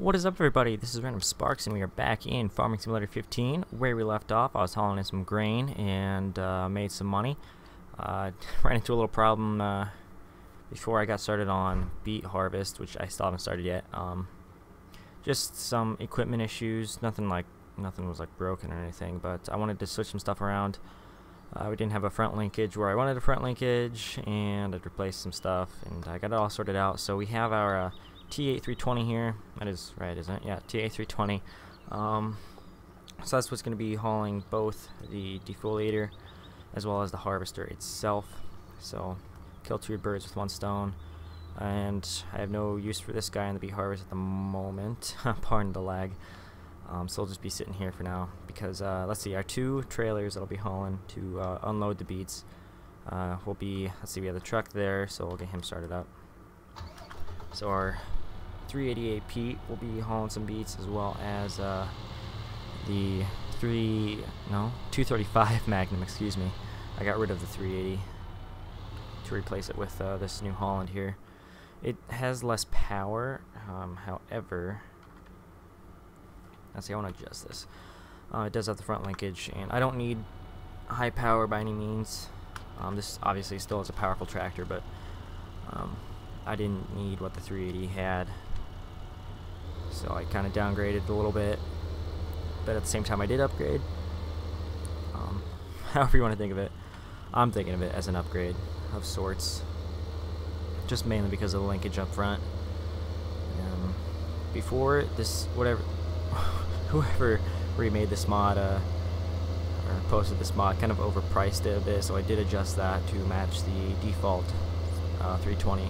What is up, everybody? This is Random Sparks, and we are back in Farming Simulator 15, where we left off. I was hauling in some grain and made some money. Ran into a little problem before I got started on beet harvest, which I still haven't started yet. Just some equipment issues. Nothing was like broken or anything, but I wanted to switch some stuff around. We didn't have a front linkage where I wanted a front linkage, and I'd replaced some stuff, and I got it all sorted out. So we have our T8320 here. That is right, isn't it? Yeah, T8320. So that's what's going to be hauling both the defoliator as well as the harvester itself. So kill two birds with one stone. And I have no use for this guy in the beet harvest at the moment. Pardon the lag. So I'll just be sitting here for now because let's see, our two trailers that'll be hauling to unload the beets will be, let's see, we have the truck there, so we'll get him started up. So our 388 Pete will be hauling some beets, as well as the 235 Magnum, excuse me. I got rid of the 380 to replace it with this New Holland here. It has less power, however, let's see, I want to adjust this. It does have the front linkage, and I don't need high power by any means. This obviously still is a powerful tractor, but I didn't need what the 380 had, so I kind of downgraded a little bit, but at the same time I did upgrade. However you want to think of it, I'm thinking of it as an upgrade of sorts, just mainly because of the linkage up front. Before this, whoever remade this mod or posted this mod kind of overpriced it a bit, so I did adjust that to match the default 320.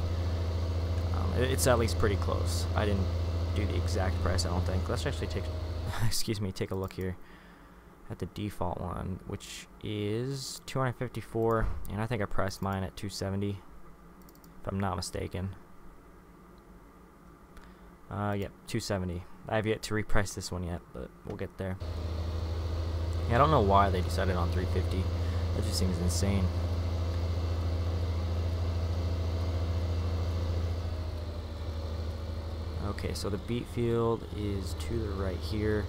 It's at least pretty close. I didn't do the exact price, I don't think. Let's actually take take a look here at the default one, which is 254, and I think I priced mine at 270 if I'm not mistaken. Yep, 270. I have yet to reprice this one yet, but we'll get there. Yeah, I don't know why they decided on 350. That just seems insane. Okay, so the beet field is to the right here,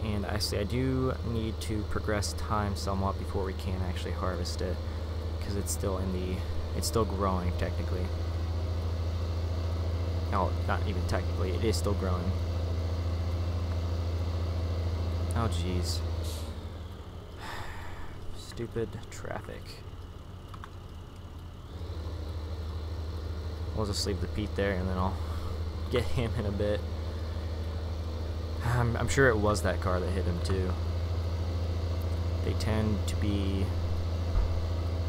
and I do need to progress time somewhat before we can actually harvest it, because it's still growing technically. Oh, not even technically, it is still growing. Oh jeez. Stupid traffic. We'll just leave the Pete there, and then I'll get him in a bit. I'm sure it was that car that hit him too. They tend to be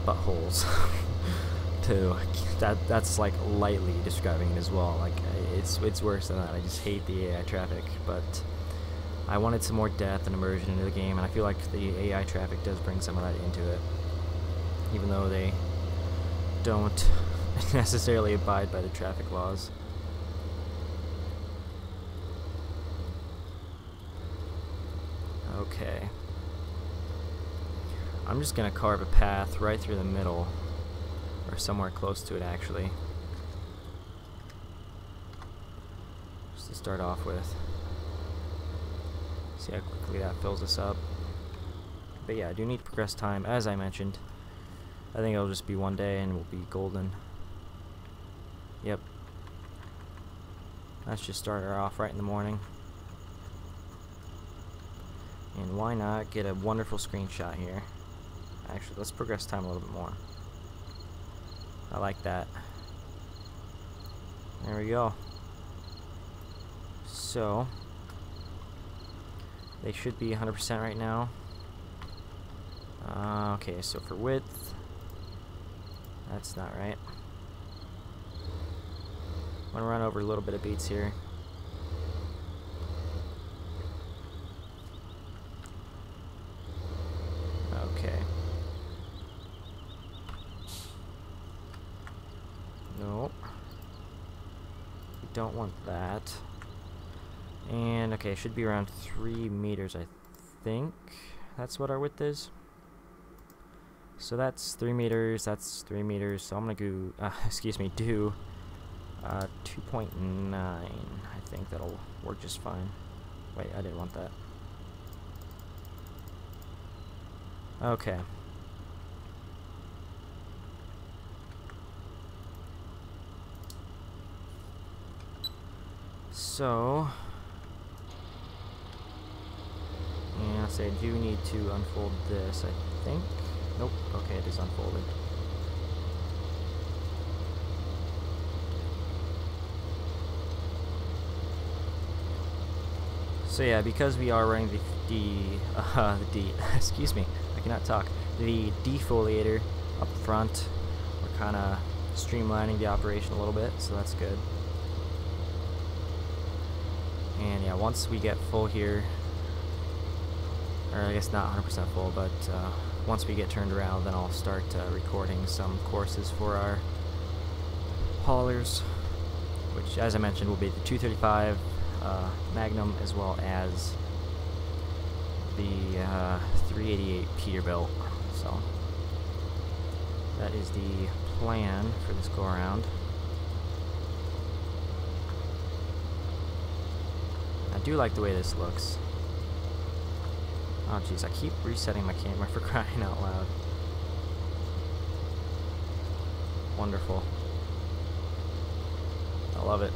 buttholes. Too. That's like lightly describing it as well. Like it's worse than that. I just hate the AI traffic, but I wanted some more depth and immersion into the game, and I feel like the AI traffic does bring some of that into it, even though they don't necessarily abide by the traffic laws. Okay. I'm just gonna carve a path right through the middle, or somewhere close to it actually, just to start off with. See how quickly that fills us up. But yeah, I do need progress time, as I mentioned. I think it'll just be one day and we'll be golden. Yep. Let's just start her off right in the morning. And why not get a wonderful screenshot here? Actually, let's progress time a little bit more. I like that. There we go. So they should be 100% right now. Okay, so for width, that's not right. I'm gonna run over a little bit of beets here. Okay. Nope. We don't want that. And okay, it should be around 3 meters, I think. That's what our width is. So that's 3 meters, that's 3 meters. So I'm gonna go, do 2.9. I think that'll work just fine. Wait, I didn't want that. Okay. So, yeah, so I do need to unfold this, I think. Nope, okay, it is unfolded. So yeah, because we are running excuse me, I cannot talk, the defoliator up front, we're kind of streamlining the operation a little bit, so that's good. And yeah, once we get full here, or I guess not 100% full, but once we get turned around, then I'll start recording some courses for our haulers, which, as I mentioned, will be the 235 Magnum, as well as the 388 Peterbilt. So that is the plan for this go around. I do like the way this looks. Oh jeez, I keep resetting my camera for crying out loud. Wonderful. I love it.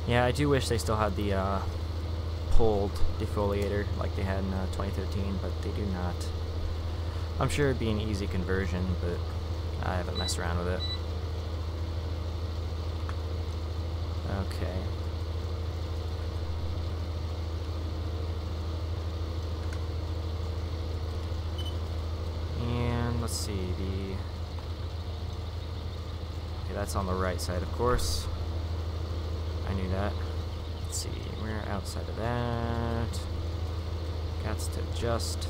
Yeah, I do wish they still had the pulled defoliator like they had in 2013, but they do not. I'm sure it'd be an easy conversion, but I haven't messed around with it. Okay. And let's see, okay, that's on the right side, of course. I knew that. Let's see, we're outside of that. Got to adjust.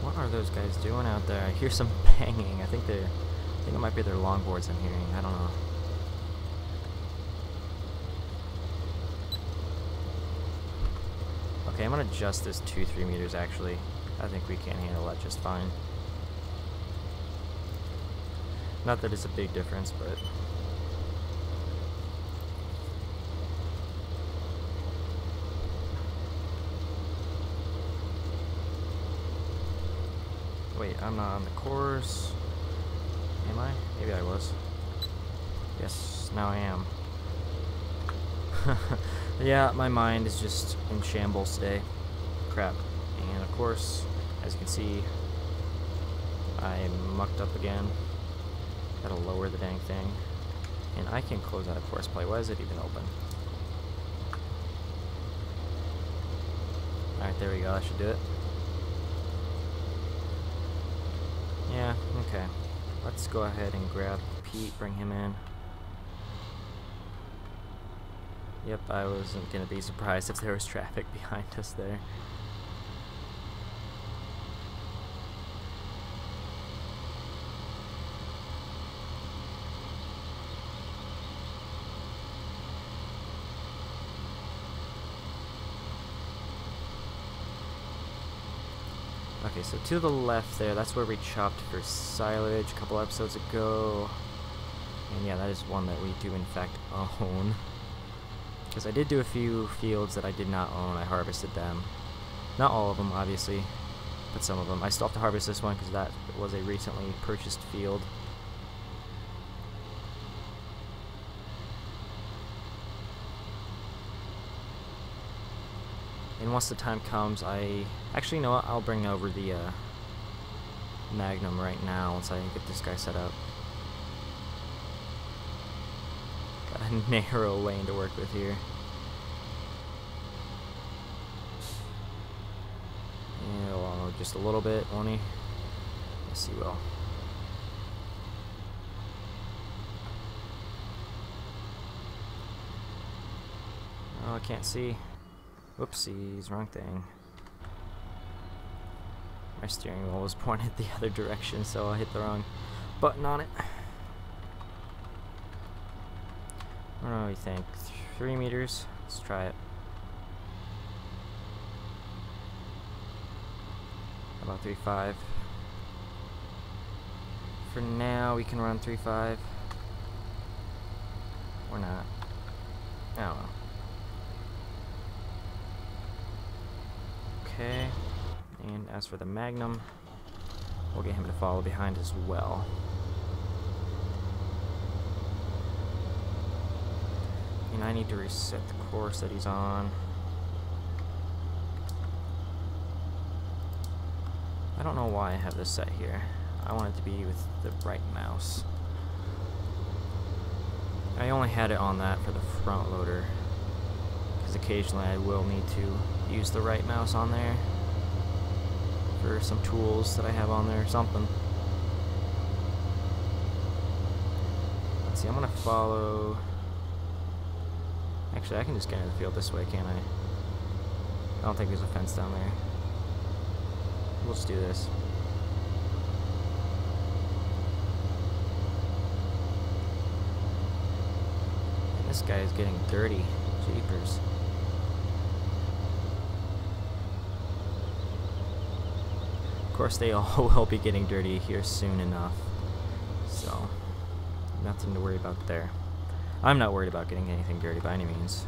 What are those guys doing out there? I hear some banging. I think it might be their longboards I'm hearing. I don't know. Okay, I'm gonna adjust this 2-3 meters actually. I think we can handle that just fine. Not that it's a big difference, but wait, I'm not on the course. Am I? Maybe I was. Yes, now I am. Yeah, my mind is just in shambles today. Crap. And of course, as you can see, I mucked up again. Gotta lower the dang thing. And I can close out a course play. Why is it even open? Alright, there we go. That should do it. Yeah, okay. Let's go ahead and grab Pete, bring him in. Yep, I wasn't gonna be surprised if there was traffic behind us there. Okay, so to the left there, that's where we chopped for silage a couple episodes ago. And yeah, that is one that we do in fact own. Because I did do a few fields that I did not own. I harvested them. Not all of them, obviously, but some of them. I still have to harvest this one because that was a recently purchased field. And once the time comes, actually, you know what? I'll bring over the Magnum right now once I get this guy set up. Got a narrow lane to work with here. Yeah, well, just a little bit, won't he? Yes, he will. Oh, I can't see. Whoopsies, wrong thing. My steering wheel was pointed the other direction, so I hit the wrong button on it. What do we think? 3 meters? Let's try it. How about 3.5? for now we can run 3.5. Or not. I don't know. Okay. And as for the Magnum, we'll get him to follow behind as well. And I need to reset the course that he's on. I don't know why I have this set here. I want it to be with the right mouse. I only had it on that for the front loader, because occasionally I will need to use the right mouse on there for some tools that I have on there or something. Let's see, I'm gonna follow. Actually, I can just get into the field this way, can't I? I don't think there's a fence down there. We'll just do this. This guy is getting dirty. Jeepers. Of course, they all will be getting dirty here soon enough. So, nothing to worry about there. I'm not worried about getting anything dirty by any means.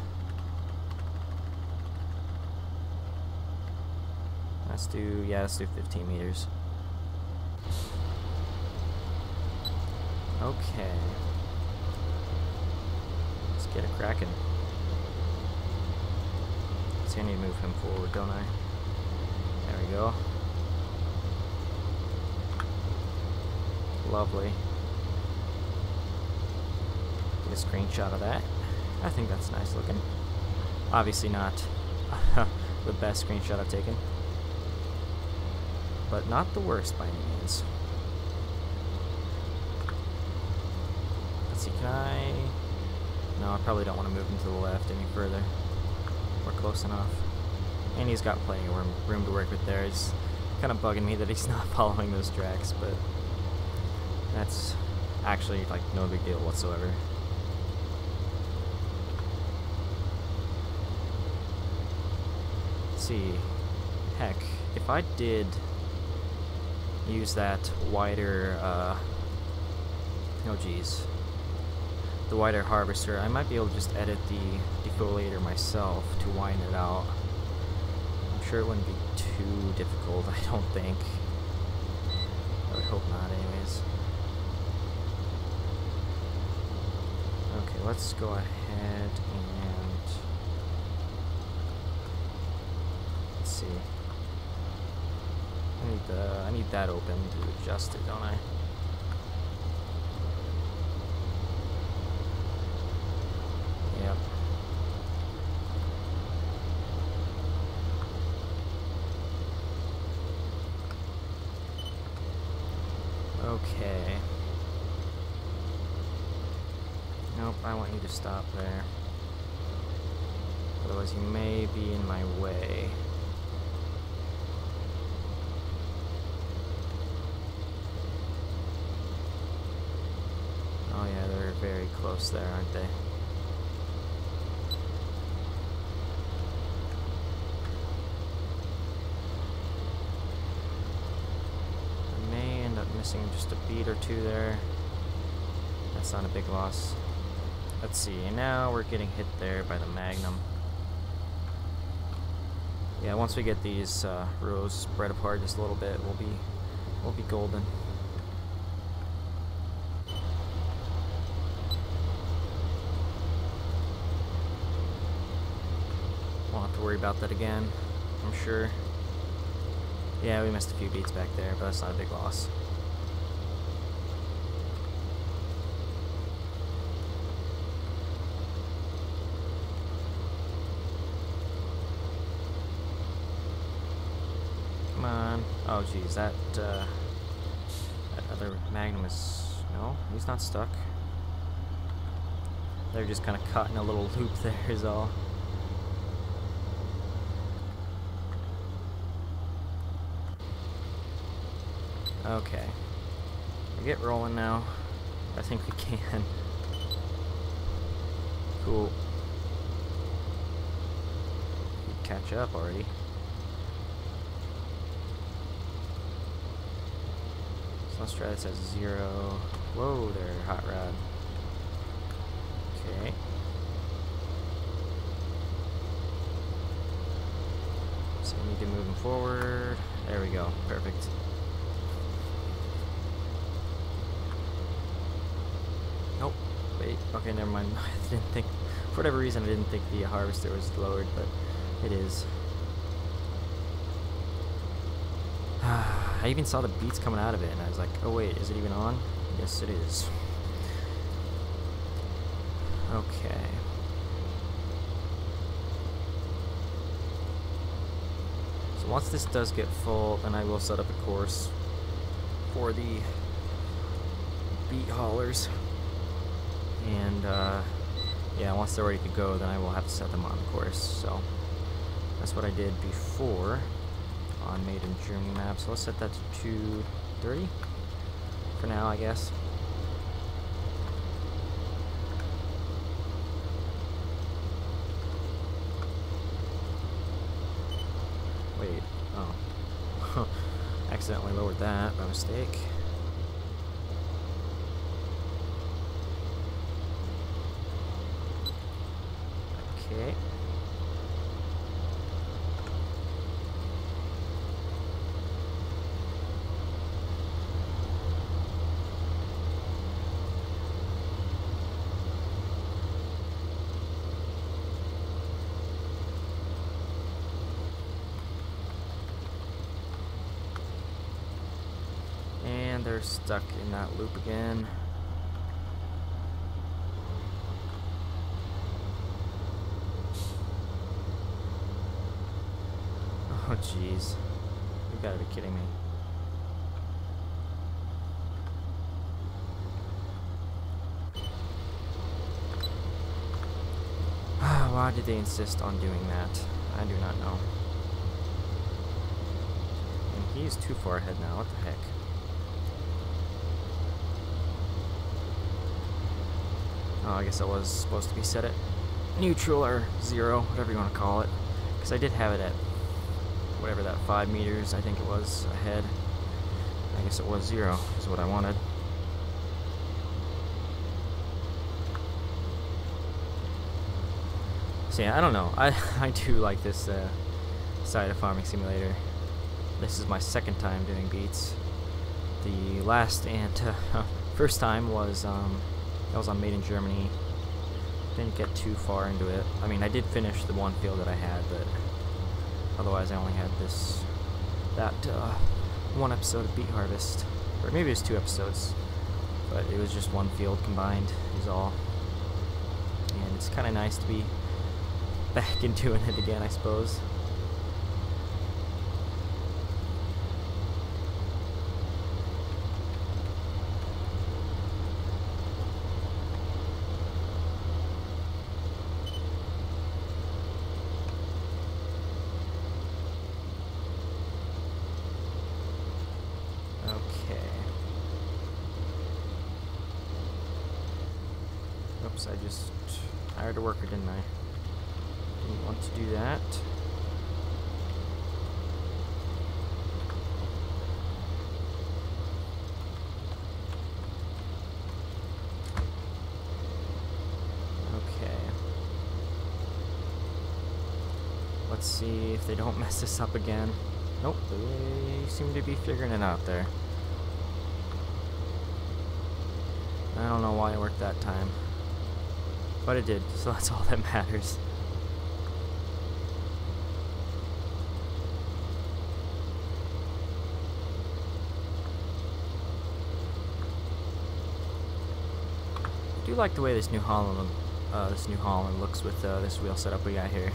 Let's do 15 meters. Okay. Let's get it cracking. See, I need to move him forward, don't I? There we go. Lovely. Get a screenshot of that. I think that's nice looking. Obviously not the best screenshot I've taken, but not the worst by any means. Let's see, can I... No, I probably don't want to move him to the left any further. We're close enough. And he's got plenty of room to work with there. It's kind of bugging me that he's not following those tracks, but that's actually like no big deal whatsoever. Let's see. Heck, if I did use that wider, the wider harvester, I might be able to just edit the defoliator myself to widen it out. I'm sure it wouldn't be too difficult, I don't think. I would hope not anyways. Okay, let's go ahead and... let's see. I need that open to adjust it, don't I? Yep. Okay. Nope, I want you to stop there. Otherwise you may be in my way. Oh yeah, they're very close there, aren't they? I may end up missing just a beat or two there. That's not a big loss. Let's see, now we're getting hit there by the Magnum. Yeah, once we get these rows spread apart just a little bit, we'll be golden. Won't have to worry about that again, I'm sure. Yeah, we missed a few beats back there, but that's not a big loss. Come on. Oh geez, that other Magnum is... no, he's not stuck. They're just kind of caught in a little loop there is all. Okay. We get rolling now. I think we can. Cool. We catch up already. So let's try this at 0. Whoa there, hot rod. Okay. So we need to move him forward. There we go. Perfect. Nope. Wait. Okay, never mind. I didn't think, for whatever reason, I didn't think the harvester was lowered, but it is. I even saw the beets coming out of it, and I was like, oh wait, is it even on? Yes, it is. Okay. So once this does get full, then I will set up a course for the beet haulers. And yeah, once they're ready to go, then I will have to set them on the course. So that's what I did before on Made in Germany map. So let's set that to 230 for now, I guess. Wait, oh. Accidentally lowered that by mistake. Okay. And they're stuck in that loop again. Oh jeez, you gotta be kidding me. Why did they insist on doing that? I do not know. And he's too far ahead now, what the heck? Oh, I guess I was supposed to be set at neutral or 0, whatever you want to call it. Because I did have it at whatever that 5 meters, I think it was, ahead. I guess it was 0, is what I wanted. So yeah, I don't know. I do like this side of Farming Simulator. This is my second time doing beets. The last and first time was that was on Made in Germany. Didn't get too far into it. I mean, I did finish the one field that I had, but otherwise I only had that one episode of beet harvest, or maybe it was 2 episodes, but it was just one field combined is all. And it's kind of nice to be back in doing it again, I suppose. Oops, I just hired a worker, didn't I? Didn't want to do that. Okay. Let's see if they don't mess this up again. Nope, they seem to be figuring it out there. I don't know why it worked that time. But it did, so that's all that matters. I do like the way this New Holland looks with this wheel setup we got here.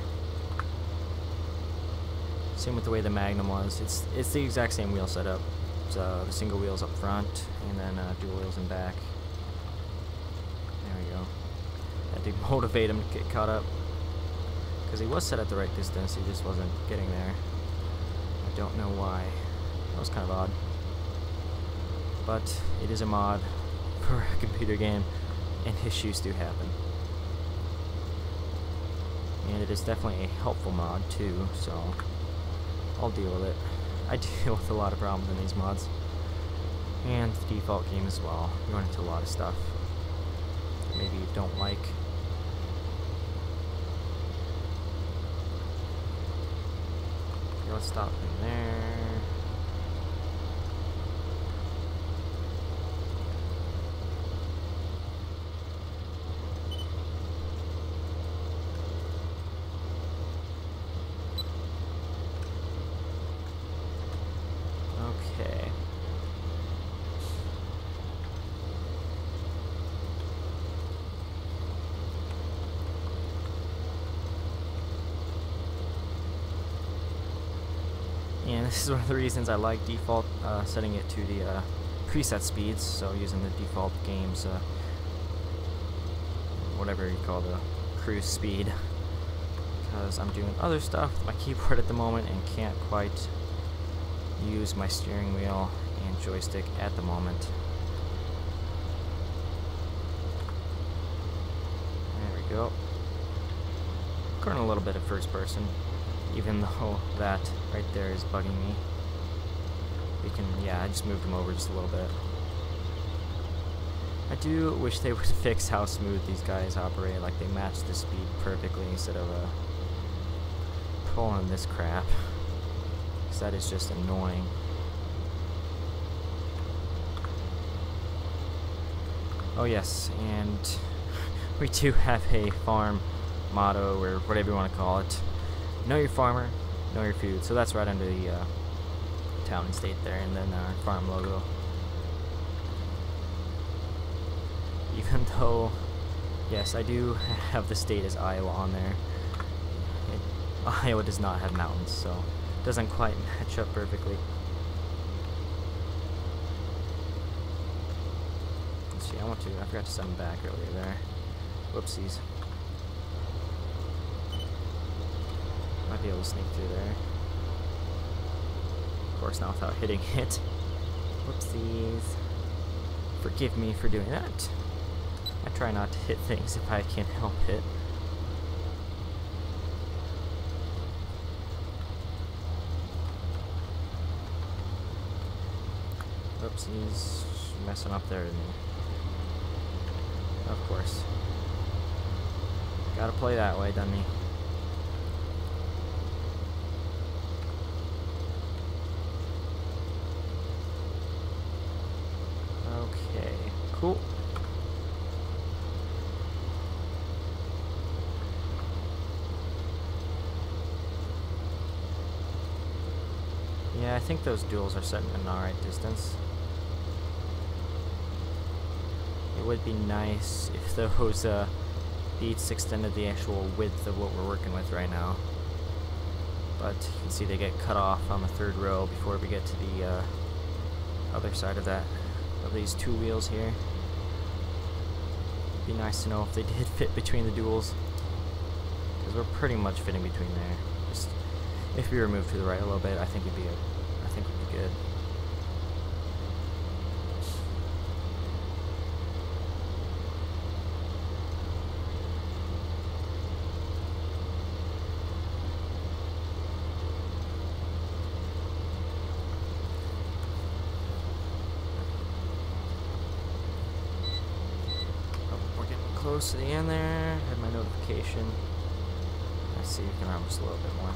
Same with the way the Magnum was. It's the exact same wheel setup. It's the single wheels up front and then dual wheels in back. There we go. Had to motivate him to get caught up because he was set at the right distance. He just wasn't getting there. I don't know why. That was kind of odd. But it is a mod for a computer game, and issues do happen. And it is definitely a helpful mod too, so I'll deal with it. I deal with a lot of problems in these mods. and the default game as well. You're going into a lot of stuff that maybe you don't like. Okay, let's stop in there. Okay. And this is one of the reasons I like default setting it to the preset speeds, so using the default game's whatever you call the cruise speed, because I'm doing other stuff with my keyboard at the moment and can't quite use my steering wheel and joystick at the moment. There we go. Going a little bit of first person, even though that right there is bugging me. We can, yeah, I just moved them over just a little bit. I do wish they would fix how smooth these guys operate, like they match the speed perfectly instead of pulling this crap. Because that is just annoying. Oh yes, and we do have a farm motto, or whatever you want to call it. Know your farmer, know your food. So that's right under the town and state there, and then our farm logo. Even though, yes, I do have the state as Iowa on there. Iowa does not have mountains, so it doesn't quite match up perfectly. Let's see, I forgot to send them back earlier there. Whoopsies. Might be able to sneak through there. Of course, not without hitting it. Whoopsies. Forgive me for doing that. I try not to hit things if I can help it. Oopsies. Messing up there, isn't he? Of course. Gotta play that way, doesn't he? Okay, cool. Yeah, I think those duels are set in an alright distance. It would be nice if those beats extended the actual width of what we're working with right now. But you can see they get cut off on the third row before we get to the other side of that, of these two wheels here. It'd be nice to know if they did fit between the duels, because we're pretty much fitting between there. Just if we were moved to the right a little bit, I think it'd be good. Close to the end there. Had my notification. Let's see if we can run just a little bit more.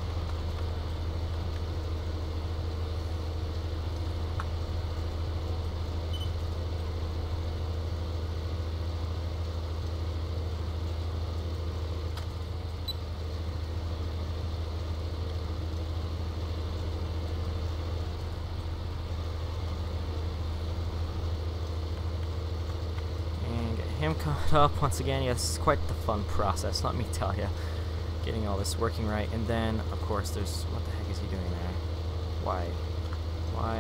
Him caught up once again. Yeah, this is quite the fun process, let me tell you, getting all this working right. And then of course there's, what the heck is he doing there? Why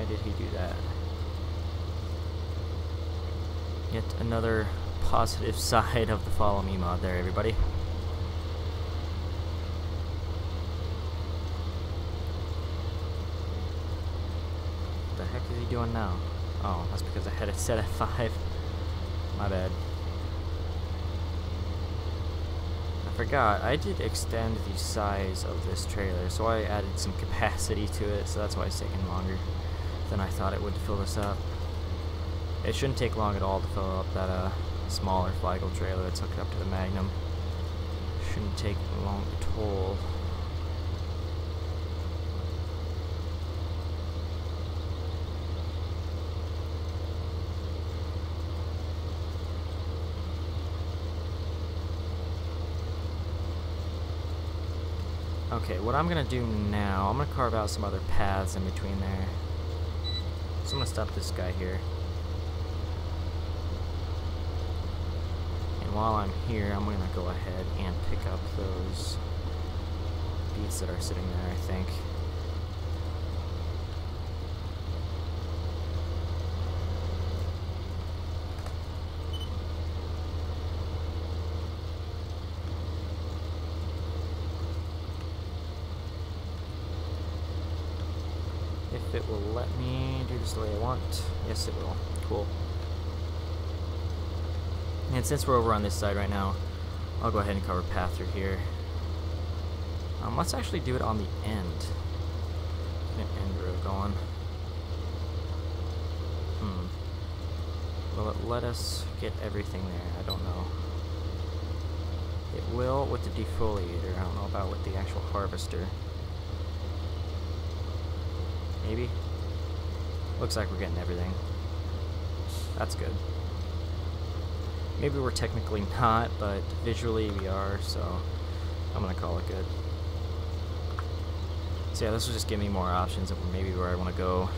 did he do that? Yet another positive side of the follow me mod there, everybody. What the heck is he doing now? Oh, that's because I had it set at 5. My bad. I forgot, I did extend the size of this trailer, so I added some capacity to it, so that's why it's taking longer than I thought it would to fill this up. It shouldn't take long at all to fill up that smaller Flagel trailer that's hooked up to the Magnum. Shouldn't take long at all. Okay, what I'm gonna do now, I'm gonna carve out some other paths in between there. So I'm gonna stop this guy here. And while I'm here, I'm gonna go ahead and pick up those beets that are sitting there, I think. If it will let me do this the way I want. Yes, it will. Cool. And since we're over on this side right now, I'll go ahead and cover path through here. Let's actually do it on the end. Get an end road going. Will it let us get everything there? I don't know. It will with the defoliator. I don't know about with the actual harvester. Maybe? Looks like we're getting everything. That's good. Maybe we're technically not, but visually we are, so I'm gonna call it good. So yeah, this will just give me more options of maybe where I want to go.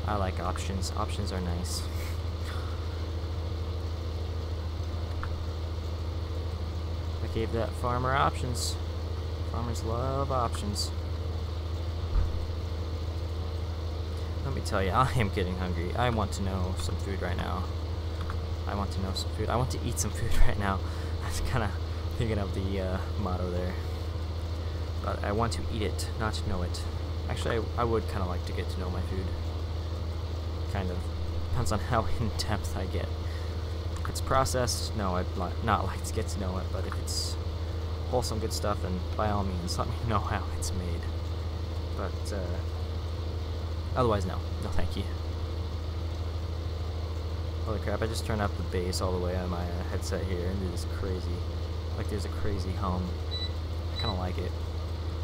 I like options. Options are nice. I gave that farmer options. Farmers love options. Let me tell you, I am getting hungry. I want to know some food right now. I want to know some food. I want to eat some food right now. I was kind of thinking of the motto there. But I want to eat it, not to know it. Actually, I would kind of like to get to know my food. Kind of. Depends on how in-depth I get. If it's processed, no, I'd not like to get to know it. But if it's wholesome, good stuff, then by all means, let me know how it's made. But, otherwise, no. No, thank you. Holy crap, I just turned up the bass all the way on my headset here, and it is crazy. Like, there's a crazy hum. I kind of like it.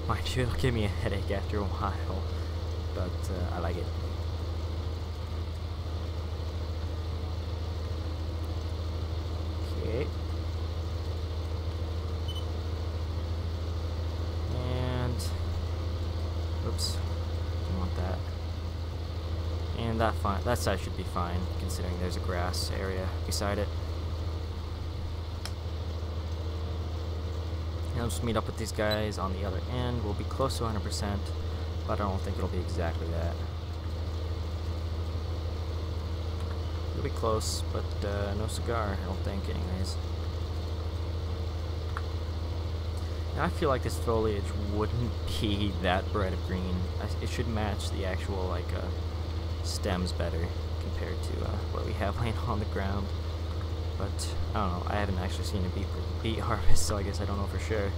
Mind you, it'll give me a headache after a while, but I like it. Okay. And, oops, didn't want that. And that side should be fine, considering there's a grass area beside it. And I'll just meet up with these guys on the other end. We'll be close to 100%, but I don't think it'll be exactly that. It'll be close, but no cigar, I don't think, anyways. And I feel like this foliage wouldn't be that bright of green. It should match the actual, like, stems better compared to what we have laying on the ground. But I don't know, I haven't actually seen a beet harvest, so I guess I don't know for sure.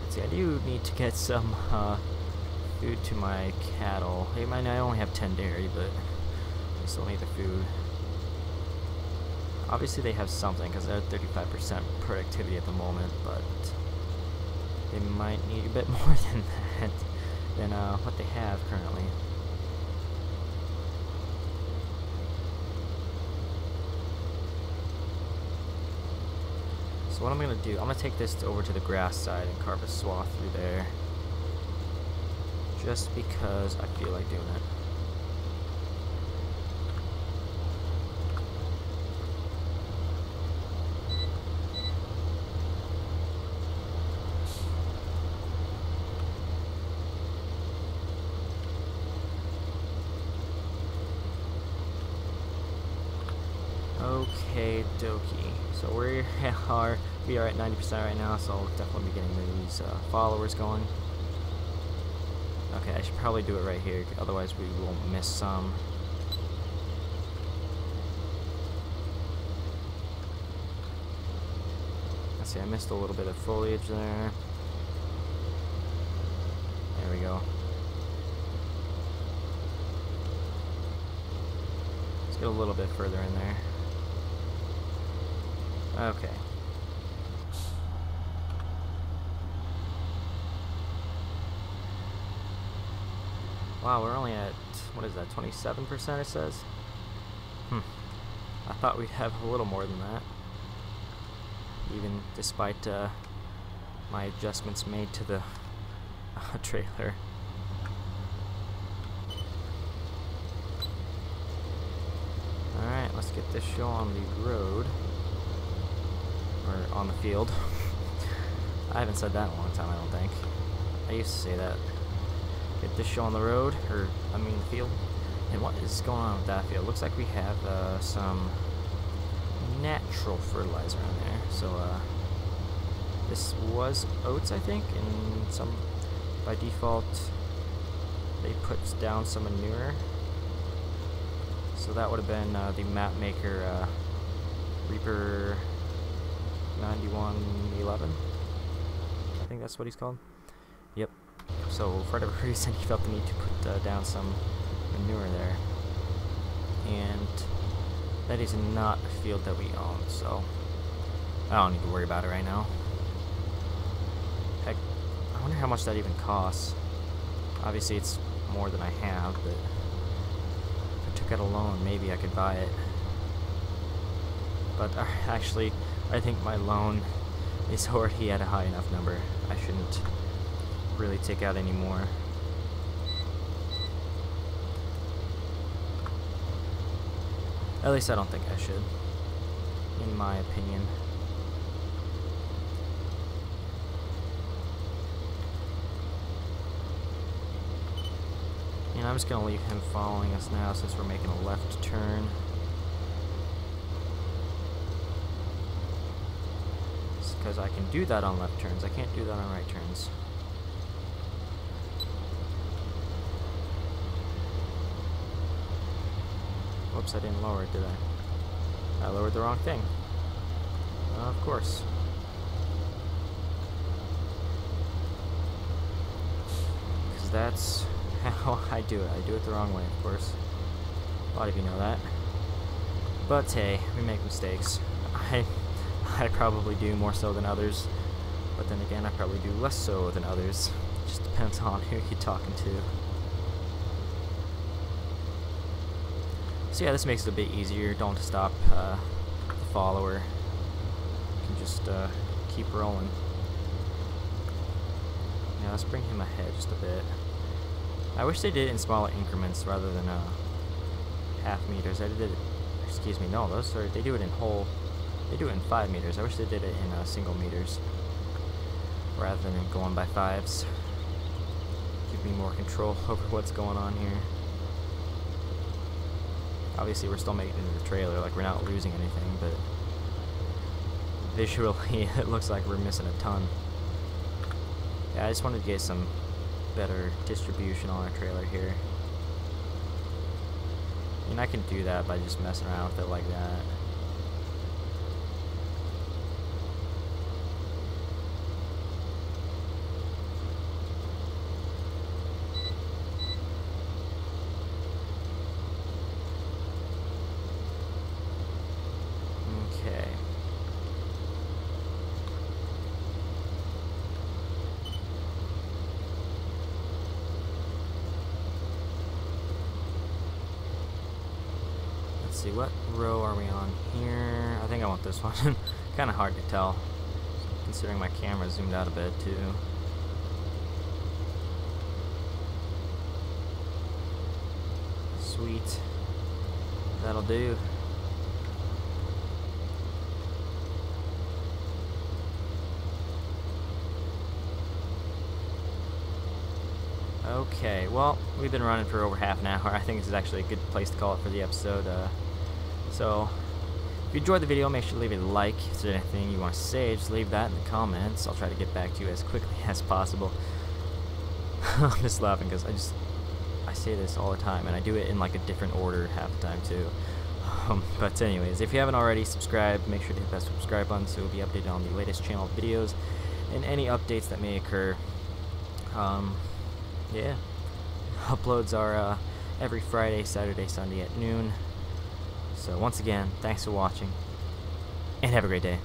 Let's see, I do need to get some food to my cattle. I only have 10 dairy, but I still need the food. Obviously they have something, because they're at 35% productivity at the moment, but they might need a bit more than that. Than what they have currently. So what I'm going to do, I'm going to take this over to the grass side and carve a swath through there. Just because I feel like doing it. Okay, dokie. So we are at 90% right now, so I'll definitely be getting these followers going. Okay, I should probably do it right here, otherwise we will miss some. Let's see, I missed a little bit of foliage there. go. Let's get a little bit further in there. Okay. Wow, we're only at, what is that, 27% it says? I thought we'd have a little more than that. Even despite my adjustments made to the trailer. Alright, let's get this show on the road. Or on the field. I haven't said that in a long time, I don't think. I used to say that. Get this show on the road, or I mean the field. And what is going on with that field? Looks like we have some natural fertilizer in there. So this was oats, I think, and some by default they put down some manure. So that would have been the map maker Reaper 9111. I think that's what he's called. Yep. So for whatever reason he felt the need to put down some manure there, and that is not a field that we own, so I don't need to worry about it right now. Heck, I wonder how much that even costs. Obviously it's more than I have, but if I took out a loan maybe I could buy it. But actually I think my loan is already at a high enough number. I shouldn't really take out any more. At least I don't think I should, in my opinion. And I'm just going to leave him following us now since we're making a left turn. Because I can do that on left turns. I can't do that on right turns. Whoops, I didn't lower it, did I? I lowered the wrong thing. Of course. Because that's how I do it. I do it the wrong way, of course. A lot of you know that. But hey, we make mistakes. I probably do more so than others. But then again, I probably do less so than others. It just depends on who you're talking to. So yeah, this makes it a bit easier. Don't stop the follower. You can just keep rolling. Yeah, let's bring him ahead just a bit. I wish they did it in smaller increments rather than half meters. I did it. Excuse me. No, those are. They do it in whole. They do it in 5 meters. I wish they did it in single meters rather than going by 5s. Give me more control over what's going on here. Obviously we're still making it into the trailer, like we're not losing anything, but visually it looks like we're missing a ton. Yeah, I just wanted to get some better distribution on our trailer here. And I can do that by just messing around with it like that. Okay. Let's see, what row are we on here? I think I want this one. Kind of hard to tell, considering my camera zoomed out a bit too. Sweet. That'll do. Okay, well, we've been running for over half an hour. I think this is actually a good place to call it for the episode. So, if you enjoyed the video, make sure to leave a like. If there's anything you want to say, just leave that in the comments. I'll try to get back to you as quickly as possible. I'm just laughing because I say this all the time, and I do it in like a different order half the time too. But anyways, if you haven't already subscribed, make sure to hit that subscribe button so you'll be updated on the latest channel videos and any updates that may occur. yeah, uploads are every Friday, Saturday, Sunday at noon. So once again, thanks for watching, and have a great day.